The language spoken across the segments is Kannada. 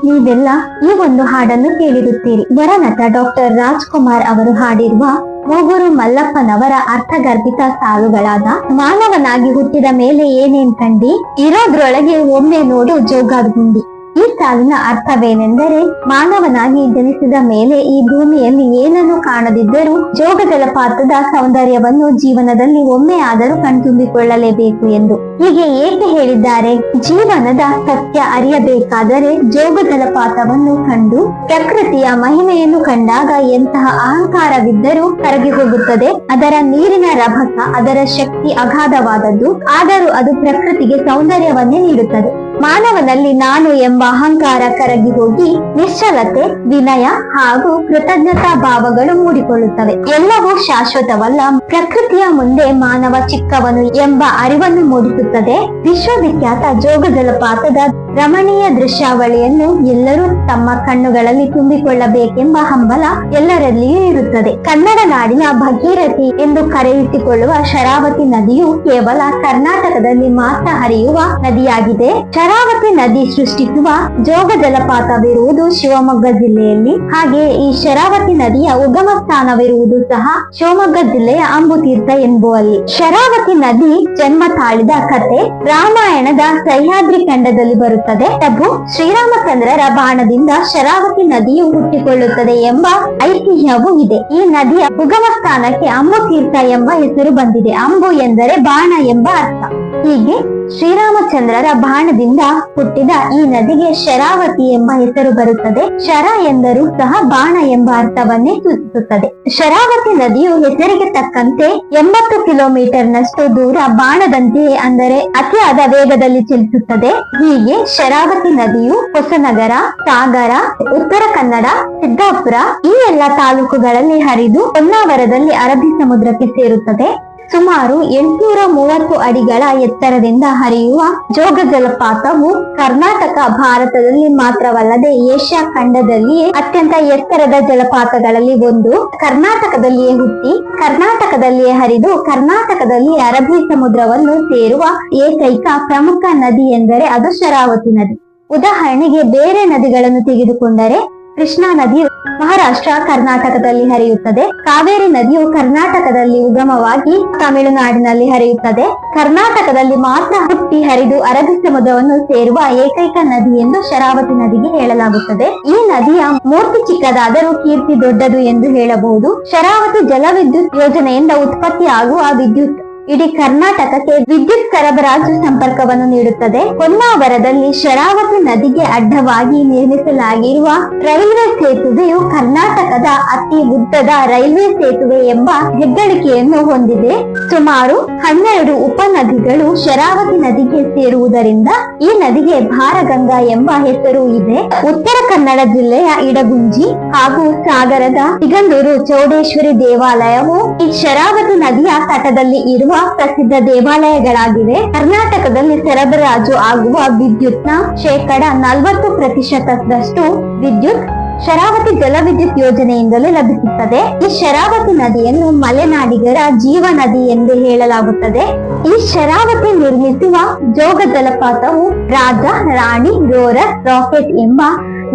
ನೀವೆಲ್ಲ ಈ ಒಂದು ಹಾಡನ್ನು ಕೇಳಿರುತ್ತೀರಿ. ವರನಟ ಡಾಕ್ಟರ್ ರಾಜ್ಕುಮಾರ್ ಅವರು ಹಾಡಿರುವ ಮೂಗೂರು ಮಲ್ಲಪ್ಪನವರ ಅರ್ಥಗರ್ಭಿತ ಸಾಲುಗಳಾದ ಮಾನವನಾಗಿ ಹುಟ್ಟಿದ ಮೇಲೆ ಏನೇನ್ ಕಂಡಿ, ಇರೋದ್ರೊಳಗೆ ಒಮ್ಮೆ ನೋಡು ಜೋಗಾಗುಂಡಿ. ಈ ಸಾಲಿನ ಅರ್ಥವೇನೆಂದರೆ, ಮಾನವನಾಗಿ ಜನಿಸಿದ ಮೇಲೆ ಈ ಭೂಮಿಯಲ್ಲಿ ಏನನ್ನು ಕಾಣದಿದ್ದರೂ ಜೋಗ ಜಲಪಾತದ ಸೌಂದರ್ಯವನ್ನು ಜೀವನದಲ್ಲಿ ಒಮ್ಮೆ ಆದರೂ ಕಣ್ತುಂಬಿಕೊಳ್ಳಲೇಬೇಕು ಎಂದು. ಹೀಗೆ ಏಕೆ ಹೇಳಿದ್ದಾರೆ? ಜೀವನದ ಸತ್ಯ ಅರಿಯಬೇಕಾದರೆ ಜೋಗ ಜಲಪಾತವನ್ನು ಕಂಡು ಪ್ರಕೃತಿಯ ಮಹಿಮೆಯನ್ನು ಕಂಡಾಗ ಎಂತಹ ಅಹಂಕಾರವಿದ್ದರೂ ಕರಗಿ ಹೋಗುತ್ತದೆ. ಅದರ ನೀರಿನ ರಭಸ, ಅದರ ಶಕ್ತಿ ಅಗಾಧವಾದದ್ದು, ಆದರೂ ಅದು ಪ್ರಕೃತಿಗೆ ಸೌಂದರ್ಯವನ್ನೇ ನೀಡುತ್ತದೆ. ಮಾನವನಲ್ಲಿ ನಾನು ಎಂಬ ಅಹಂಕಾರ ಕರಗಿ ಹೋಗಿ ನಿಶ್ಚಲತೆ, ವಿನಯ ಹಾಗೂ ಕೃತಜ್ಞತಾ ಭಾವಗಳು ಮೂಡಿಕೊಳ್ಳುತ್ತವೆ. ಎಲ್ಲವೂ ಶಾಶ್ವತವಲ್ಲ, ಪ್ರಕೃತಿಯ ಮುಂದೆ ಮಾನವ ಚಿಕ್ಕವನು ಎಂಬ ಅರಿವನ್ನು ಮೂಡಿಸುತ್ತದೆ. ವಿಶ್ವವಿಖ್ಯಾತ ಜೋಗ ಜಲಪಾತದ ರಮಣೀಯ ದೃಶ್ಯಾವಳಿಯನ್ನು ಎಲ್ಲರೂ ತಮ್ಮ ಕಣ್ಣುಗಳಲ್ಲಿ ತುಂಬಿಕೊಳ್ಳಬೇಕೆಂಬ ಹಂಬಲ ಎಲ್ಲರಲ್ಲಿಯೂ ಇರುತ್ತದೆ. ಕನ್ನಡ ನಾಡಿನ ಭಗೀರಥಿ ಎಂದು ಕರೆಯಿಸಿಕೊಳ್ಳುವ ಶರಾವತಿ ನದಿಯು ಕೇವಲ ಕರ್ನಾಟಕದಲ್ಲಿ ಮಾತ್ರ ಹರಿಯುವ ನದಿಯಾಗಿದೆ. ಶರಾವತಿ ನದಿ ಸೃಷ್ಟಿಸುವ ಜೋಗ ಜಲಪಾತವಿರುವುದು ಶಿವಮೊಗ್ಗ ಜಿಲ್ಲೆಯಲ್ಲಿ. ಹಾಗೆ ಈ ಶರಾವತಿ ನದಿಯ ಉಗಮ ಸ್ಥಾನವಿರುವುದು ಸಹ ಶಿವಮೊಗ್ಗ ಜಿಲ್ಲೆಯ ಅಂಬುತೀರ್ಥ ಎಂಬುವಲ್ಲಿ. ಶರಾವತಿ ನದಿ ಜನ್ಮ ತಾಳಿದ ಕತೆ ರಾಮಾಯಣದ ಸಹ್ಯಾದ್ರಿ ಖಂಡದಲ್ಲಿ ಬರುತ್ತದೆ. ಪ್ರಭು ಶ್ರೀರಾಮಚಂದ್ರರ ಬಾಣದಿಂದ ಶರಾವತಿ ನದಿಯು ಹುಟ್ಟಿಕೊಳ್ಳುತ್ತದೆ ಎಂಬ ಐತಿಹ್ಯವೂ ಇದೆ. ಈ ನದಿಯ ಉಗಮ ಸ್ಥಾನಕ್ಕೆ ಅಂಬುತೀರ್ಥ ಎಂಬ ಹೆಸರು ಬಂದಿದೆ. ಅಂಬು ಎಂದರೆ ಬಾಣ ಎಂಬ ಅರ್ಥ. ಹೀಗೆ ಶ್ರೀರಾಮಚಂದ್ರರ ಬಾಣದಿಂದ ಹುಟ್ಟಿದ ಈ ನದಿಗೆ ಶರಾವತಿ ಎಂಬ ಹೆಸರು ಬರುತ್ತದೆ. ಶರ ಎಂದರೂ ಸಹ ಬಾಣ ಎಂಬ ಅರ್ಥವನ್ನೇ ಸೂಚಿಸುತ್ತದೆ. ಶರಾವತಿ ನದಿಯು ಹೆಸರಿಗೆ ತಕ್ಕಂತೆ 80 ಕಿಲೋಮೀಟರ್ ನಷ್ಟು ದೂರ ಬಾಣದಂತೆಯೇ, ಅಂದರೆ ಅತಿಯಾದ ವೇಗದಲ್ಲಿ ಚಲಿಸುತ್ತದೆ. ಹೀಗೆ ಶರಾವತಿ ನದಿಯು ಹೊಸನಗರ, ಸಾಗರ, ಉತ್ತರ ಕನ್ನಡ, ಸಿದ್ದಾಪುರ ಈ ಎಲ್ಲ ತಾಲೂಕುಗಳಲ್ಲಿ ಹರಿದು ಹೊನ್ನಾವರದಲ್ಲಿ ಅರಬ್ಬಿ ಸಮುದ್ರಕ್ಕೆ ಸೇರುತ್ತದೆ. ಸುಮಾರು 830 ಅಡಿಗಳ ಎತ್ತರದಿಂದ ಹರಿಯುವ ಜೋಗ ಜಲಪಾತವು ಕರ್ನಾಟಕ ಭಾರತದಲ್ಲಿ ಮಾತ್ರವಲ್ಲದೆ ಏಷ್ಯಾ ಖಂಡದಲ್ಲಿಯೇ ಅತ್ಯಂತ ಎತ್ತರದ ಜಲಪಾತಗಳಲ್ಲಿ ಒಂದು. ಕರ್ನಾಟಕದಲ್ಲಿಯೇ ಹುಟ್ಟಿ ಕರ್ನಾಟಕದಲ್ಲಿಯೇ ಹರಿದು ಕರ್ನಾಟಕದಲ್ಲಿ ಅರಬ್ಬಿ ಸಮುದ್ರವನ್ನು ಸೇರುವ ಏಕೈಕ ಪ್ರಮುಖ ನದಿ ಎಂದರೆ ಅದು ಶರಾವತಿ ನದಿ. ಉದಾಹರಣೆಗೆ ಬೇರೆ ನದಿಗಳನ್ನು ತೆಗೆದುಕೊಂಡರೆ ಕೃಷ್ಣಾ ನದಿಯು ಮಹಾರಾಷ್ಟ್ರ, ಕರ್ನಾಟಕದಲ್ಲಿ ಹರಿಯುತ್ತದೆ. ಕಾವೇರಿ ನದಿಯು ಕರ್ನಾಟಕದಲ್ಲಿ ಉಗಮವಾಗಿ ತಮಿಳುನಾಡಿನಲ್ಲಿ ಹರಿಯುತ್ತದೆ. ಕರ್ನಾಟಕದಲ್ಲಿ ಮಾತ್ರ ಹುಟ್ಟಿ ಹರಿದು ಅರಬ್ಬಿ ಸಮುದ್ರವನ್ನು ಸೇರುವ ಏಕೈಕ ನದಿ ಎಂದು ಶರಾವತಿ ನದಿಗೆ ಹೇಳಲಾಗುತ್ತದೆ. ಈ ನದಿಯ ಮೂರ್ತಿ ಚಿಕ್ಕದಾದರೂ ಕೀರ್ತಿ ದೊಡ್ಡದು ಎಂದು ಹೇಳಬಹುದು. ಶರಾವತಿ ಜಲವಿದ್ಯುತ್ ಯೋಜನೆಯಿಂದ ಉತ್ಪತ್ತಿಯಾಗುವ ವಿದ್ಯುತ್ ಇಡೀ ಕರ್ನಾಟಕಕ್ಕೆ ವಿದ್ಯುತ್ ಸರಬರಾಜು ಸಂಪರ್ಕವನ್ನು ನೀಡುತ್ತದೆ. ಹೊನ್ನಾವರದಲ್ಲಿ ಶರಾವತಿ ನದಿಗೆ ಅಡ್ಡವಾಗಿ ನಿರ್ಮಿಸಲಾಗಿರುವ ರೈಲ್ವೆ ಸೇತುವೆಯು ಕರ್ನಾಟಕದ ಅತಿ ಉದ್ದದ ರೈಲ್ವೆ ಸೇತುವೆ ಎಂಬ ಹೆಗ್ಗಳಿಕೆಯನ್ನು ಹೊಂದಿದೆ. ಸುಮಾರು 12 ಉಪನದಿಗಳು ಶರಾವತಿ ನದಿಗೆ ಸೇರುವುದರಿಂದ ಈ ನದಿಗೆ ಭಾರಗಂಗಾ ಎಂಬ ಹೆಸರು ಇದೆ. ಉತ್ತರ ಕನ್ನಡ ಜಿಲ್ಲೆಯ ಇಡಗುಂಜಿ ಹಾಗೂ ಸಾಗರದ ಸಿಗಂದೂರು ಚೌಡೇಶ್ವರಿ ದೇವಾಲಯವು ಈ ಶರಾವತಿ ನದಿಯ ತಟದಲ್ಲಿ ಇರುವ ಪ್ರಸಿದ್ಧ ದೇವಾಲಯಗಳಾಗಿವೆ. ಕರ್ನಾಟಕದಲ್ಲಿ ಸರಬರಾಜು ಆಗುವ ವಿದ್ಯುತ್ನ 40% ವಿದ್ಯುತ್ ಶರಾವತಿ ಜಲವಿದ್ಯುತ್ ಯೋಜನೆಯಿಂದಲೇ ಲಭಿಸುತ್ತದೆ. ಈ ಶರಾವತಿ ನದಿಯನ್ನು ಮಲೆನಾಡಿಗರ ಜೀವ ನದಿ ಎಂದು ಹೇಳಲಾಗುತ್ತದೆ. ಈ ಶರಾವತಿ ನಿರ್ಮಿಸುವ ಜೋಗ ಜಲಪಾತವು ರಾಜ, ರಾಣಿ, ರೋರರ್, ರಾಕೆಟ್ ಎಂಬ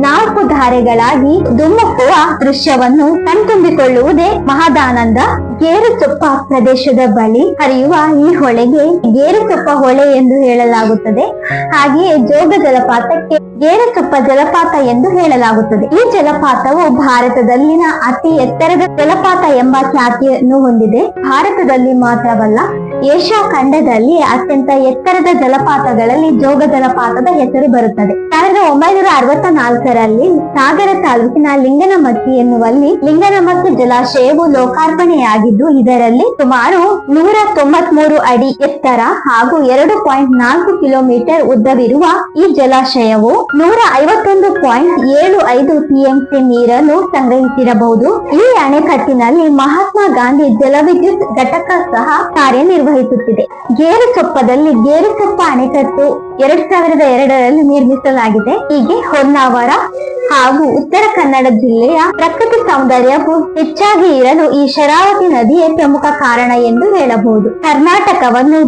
4 ಧಾರೆಗಳಾಗಿ ಧುಮ್ಮುಕುವ ದೃಶ್ಯವನ್ನು ಕಣ್ತುಂಬಿಕೊಳ್ಳುವುದೇ ಮಹದಾನಂದ. ಗೇರುಸೊಪ್ಪ ಪ್ರದೇಶದ ಬಳಿ ಹರಿಯುವ ಈ ಹೊಳೆಗೆ ಗೇರುಸೊಪ್ಪ ಹೊಳೆ ಎಂದು ಹೇಳಲಾಗುತ್ತದೆ. ಹಾಗೆಯೇ ಜೋಗ ಜಲಪಾತಕ್ಕೆ ಗೇರುಸೊಪ್ಪ ಜಲಪಾತ ಎಂದು ಹೇಳಲಾಗುತ್ತದೆ. ಈ ಜಲಪಾತವು ಭಾರತದಲ್ಲಿನ ಅತಿ ಎತ್ತರದ ಜಲಪಾತ ಎಂಬ ಖ್ಯಾತಿಯನ್ನು ಹೊಂದಿದೆ. ಭಾರತದಲ್ಲಿ ಮಾತ್ರವಲ್ಲ, ಏಷ್ಯಾ ಖಂಡದಲ್ಲಿ ಅತ್ಯಂತ ಎತ್ತರದ ಜಲಪಾತಗಳಲ್ಲಿ ಜೋಗ ಜಲಪಾತದ ಹೆಸರು ಬರುತ್ತದೆ. 1964ರಲ್ಲಿ ಸಾಗರ ತಾಲೂಕಿನ ಲಿಂಗನಮಕ್ಕಿ ಎನ್ನುವಲ್ಲಿ ಲಿಂಗನಮಕ್ಕಿ ಜಲಾಶಯವು ಲೋಕಾರ್ಪಣೆಯಾಗಿದ್ದು, ಇದರಲ್ಲಿ ಸುಮಾರು 193 ಅಡಿ ಎತ್ತರ ಹಾಗೂ 2.4 ಕಿಲೋಮೀಟರ್ ಉದ್ದವಿರುವ ಈ ಜಲಾಶಯವು 151.75 ಟಿಎಂಸಿ ನೀರನ್ನು ಸಂಗ್ರಹಿಸಿರಬಹುದು. ಈ ಅಣೆಕಟ್ಟಿನಲ್ಲಿ ಮಹಾತ್ಮ ಗಾಂಧಿ ಜಲವಿದ್ಯುತ್ ಘಟಕ ಸಹ ಕಾರ್ಯನಿರ್ವಹಿಸುತ್ತಿದೆ. ಗೇರುಸೊಪ್ಪದಲ್ಲಿ ಗೇರುಸೊಪ್ಪ ಅಣೆಕಟ್ಟು 2002ರಲ್ಲಿ ನಿರ್ಮಿಸಲಾಗಿದೆ. ಹೀಗೆ ಹೊನ್ನಾವರ ಹಾಗೂ ಉತ್ತರ ಕನ್ನಡ ಜಿಲ್ಲೆಯ ಪ್ರಕೃತಿ ಸೌಂದರ್ಯವು ಹೆಚ್ಚಾಗಿ ಇರಲು ಈ ಶರಾವತಿ ನದಿಯೇ ಪ್ರಮುಖ ಕಾರಣ ಎಂದು ಹೇಳಬಹುದು. ಕರ್ನಾಟಕವನ್ನು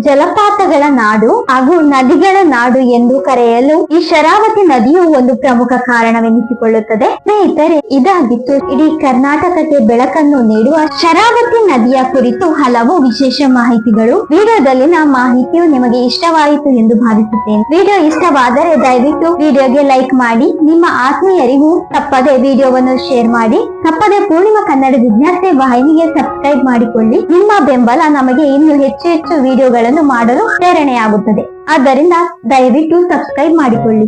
ಜಲಪಾತಗಳ ನಾಡು ಹಾಗೂ ನದಿಗಳ ನಾಡು ಎಂದು ಕರೆಯಲು ಈ ಶರಾವತಿ ನದಿಯು ಒಂದು ಪ್ರಮುಖ ಕಾರಣವೆನಿಸಿಕೊಳ್ಳುತ್ತದೆ. ಸ್ನೇಹಿತರೆ, ಇದಾಗಿತ್ತು ಇಡೀ ಕರ್ನಾಟಕಕ್ಕೆ ಬೆಳಕನ್ನು ನೀಡುವ ಶರಾವತಿ ನದಿಯ ಕುರಿತು ಹಲವು ವಿಶೇಷ ಮಾಹಿತಿಗಳು. ವಿಡಿಯೋದಲ್ಲಿನ ಮಾಹಿತಿಯು ನಿಮಗೆ ಇಷ್ಟವಾಯಿತು ಎಂದು ಭಾವಿಸುತ್ತೇನೆ. ವಿಡಿಯೋ ಇಷ್ಟವಾದರೆ ದಯವಿಟ್ಟು ವಿಡಿಯೋಗೆ ಲೈಕ್ ಮಾಡಿ, ನಿಮ್ಮ ಆತ್ಮೀಯರಿಗೂ ತಪ್ಪದೆ ವಿಡಿಯೋವನ್ನು ಶೇರ್ ಮಾಡಿ. ತಪ್ಪದೆ ಪೂರ್ಣಿಮಾ ಕನ್ನಡ ಜಿಜ್ಞಾಸೆ ವಾಹಿನಿಗೆ ಸಬ್ಸ್ಕ್ರೈಬ್ ಮಾಡಿಕೊಳ್ಳಿ. ನಿಮ್ಮ ಬೆಂಬಲ ನಮಗೆ ಇನ್ನು ಹೆಚ್ಚು ವಿಡಿಯೋಗಳನ್ನು ಮಾಡಲು ಪ್ರೇರಣೆಯಾಗುತ್ತದೆ. ಆದ್ದರಿಂದ ದಯವಿಟ್ಟು ಸಬ್ಸ್ಕ್ರೈಬ್ ಮಾಡಿಕೊಳ್ಳಿ.